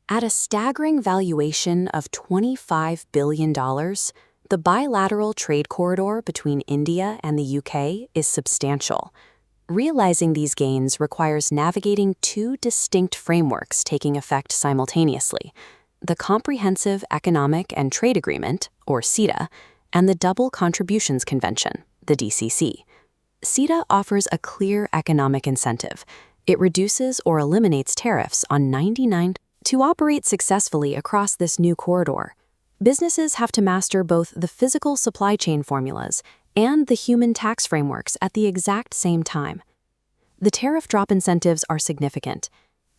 At a staggering valuation of $25 billion, the bilateral trade corridor between India and the UK is substantial. Realizing these gains requires navigating two distinct frameworks taking effect simultaneously: the Comprehensive Economic and Trade Agreement, or CETA, and the Double Contributions Convention, the DCC. CETA offers a clear economic incentive. It reduces or eliminates tariffs on 99. To operate successfully across this new corridor, businesses have to master both the physical supply chain formulas and the human tax frameworks at the exact same time. The tariff drop incentives are significant.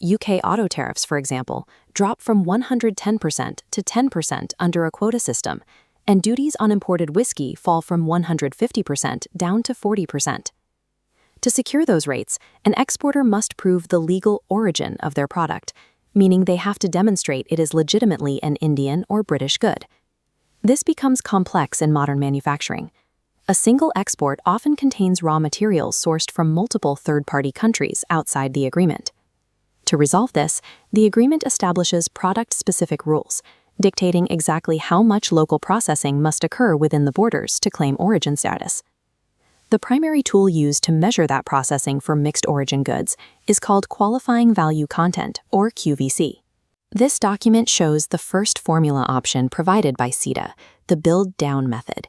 UK auto tariffs, for example, drop from 110% to 10% under a quota system, and duties on imported whiskey fall from 150% down to 40%. To secure those rates, an exporter must prove the legal origin of their product, meaning they have to demonstrate it is legitimately an Indian or British good. This becomes complex in modern manufacturing. A single export often contains raw materials sourced from multiple third-party countries outside the agreement. To resolve this, the agreement establishes product-specific rules, dictating exactly how much local processing must occur within the borders to claim origin status. The primary tool used to measure that processing for mixed origin goods is called Qualifying Value Content, or QVC. This document shows the first formula option provided by CETA, the build-down method.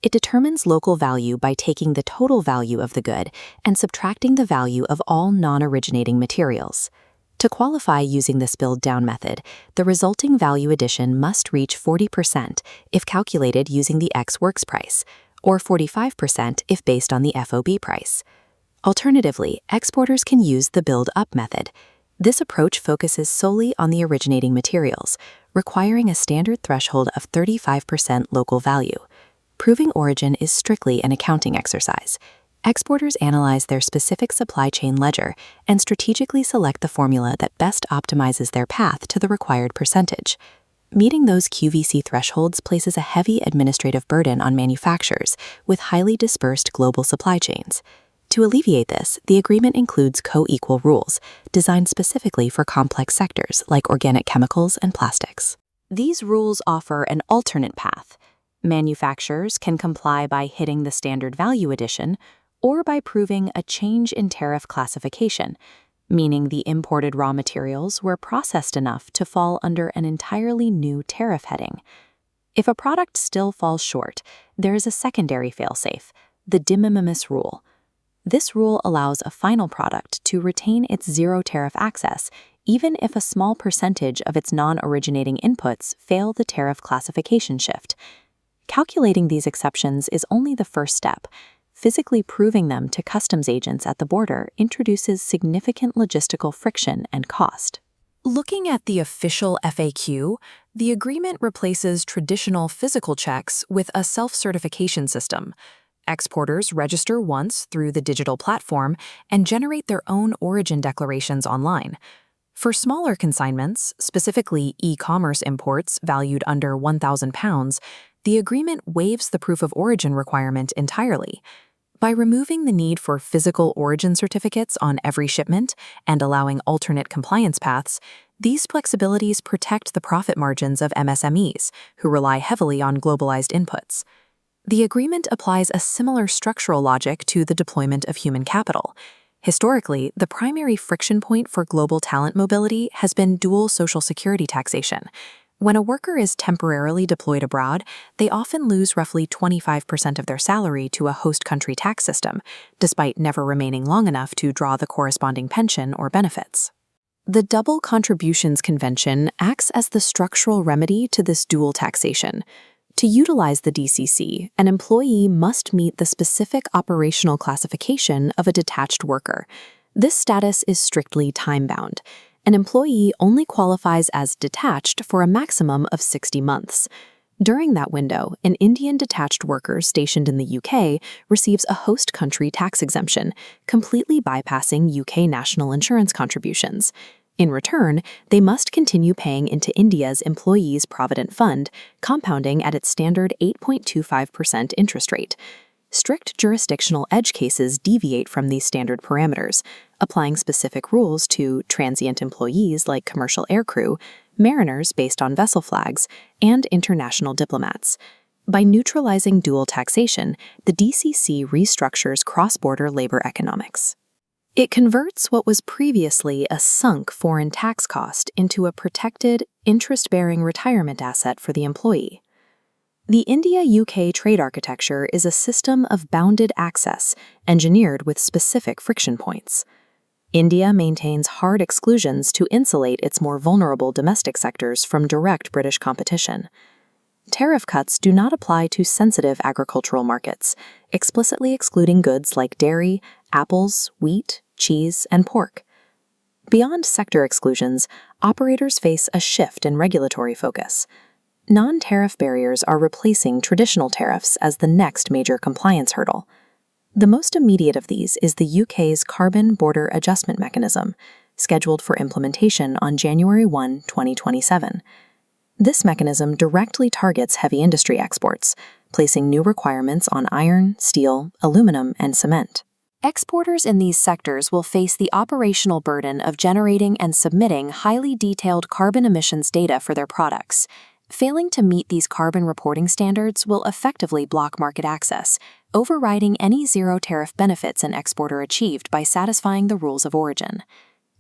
It determines local value by taking the total value of the good and subtracting the value of all non-originating materials. To qualify using this build-down method, the resulting value addition must reach 40% if calculated using the Ex Works price, or 45% if based on the FOB price. Alternatively, exporters can use the build-up method. This approach focuses solely on the originating materials, requiring a standard threshold of 35% local value. Proving origin is strictly an accounting exercise. Exporters analyze their specific supply chain ledger and strategically select the formula that best optimizes their path to the required percentage. Meeting those QVC thresholds places a heavy administrative burden on manufacturers with highly dispersed global supply chains. To alleviate this, the agreement includes co-equal rules designed specifically for complex sectors like organic chemicals and plastics. These rules offer an alternate path. Manufacturers can comply by hitting the standard value addition or by proving a change in tariff classification, meaning the imported raw materials were processed enough to fall under an entirely new tariff heading. If a product still falls short, there is a secondary failsafe, the de minimis rule. This rule allows a final product to retain its zero tariff access, even if a small percentage of its non-originating inputs fail the tariff classification shift. Calculating these exceptions is only the first step. Physically proving them to customs agents at the border introduces significant logistical friction and cost. Looking at the official FAQ, the agreement replaces traditional physical checks with a self-certification system. Exporters register once through the digital platform and generate their own origin declarations online. For smaller consignments, specifically e-commerce imports valued under £1,000, the agreement waives the proof of origin requirement entirely. By removing the need for physical origin certificates on every shipment and allowing alternate compliance paths, these flexibilities protect the profit margins of MSMEs, who rely heavily on globalized inputs. The agreement applies a similar structural logic to the deployment of human capital. Historically, the primary friction point for global talent mobility has been dual Social Security taxation. When a worker is temporarily deployed abroad, they often lose roughly 25% of their salary to a host country tax system, despite never remaining long enough to draw the corresponding pension or benefits. The Double Contributions Convention acts as the structural remedy to this dual taxation. To utilize the DCC, an employee must meet the specific operational classification of a detached worker. This status is strictly time-bound. An employee only qualifies as detached for a maximum of 60 months. During that window, an Indian detached worker stationed in the UK receives a host country tax exemption, completely bypassing UK national insurance contributions. In return, they must continue paying into India's Employees' Provident Fund, compounding at its standard 8.25% interest rate. Strict jurisdictional edge cases deviate from these standard parameters, applying specific rules to transient employees like commercial aircrew, mariners based on vessel flags, and international diplomats. By neutralizing dual taxation, the DCC restructures cross-border labor economics. It converts what was previously a sunk foreign tax cost into a protected, interest-bearing retirement asset for the employee. The India-UK trade architecture is a system of bounded access engineered with specific friction points. India maintains hard exclusions to insulate its more vulnerable domestic sectors from direct British competition. Tariff cuts do not apply to sensitive agricultural markets, explicitly excluding goods like dairy, apples, wheat, cheese, and pork. Beyond sector exclusions, operators face a shift in regulatory focus. Non-tariff barriers are replacing traditional tariffs as the next major compliance hurdle. The most immediate of these is the UK's Carbon Border Adjustment Mechanism, scheduled for implementation on January 1, 2027. This mechanism directly targets heavy industry exports, placing new requirements on iron, steel, aluminum, and cement. Exporters in these sectors will face the operational burden of generating and submitting highly detailed carbon emissions data for their products. Failing to meet these carbon reporting standards will effectively block market access, overriding any zero-tariff benefits an exporter achieved by satisfying the rules of origin.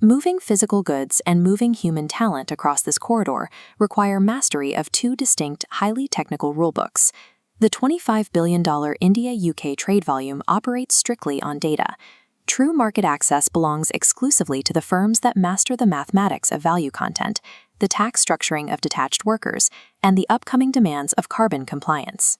Moving physical goods and moving human talent across this corridor require mastery of two distinct, highly technical rulebooks. The $25 billion India-UK trade volume operates strictly on data. True market access belongs exclusively to the firms that master the mathematics of value content, the tax structuring of detached workers, and the upcoming demands of carbon compliance.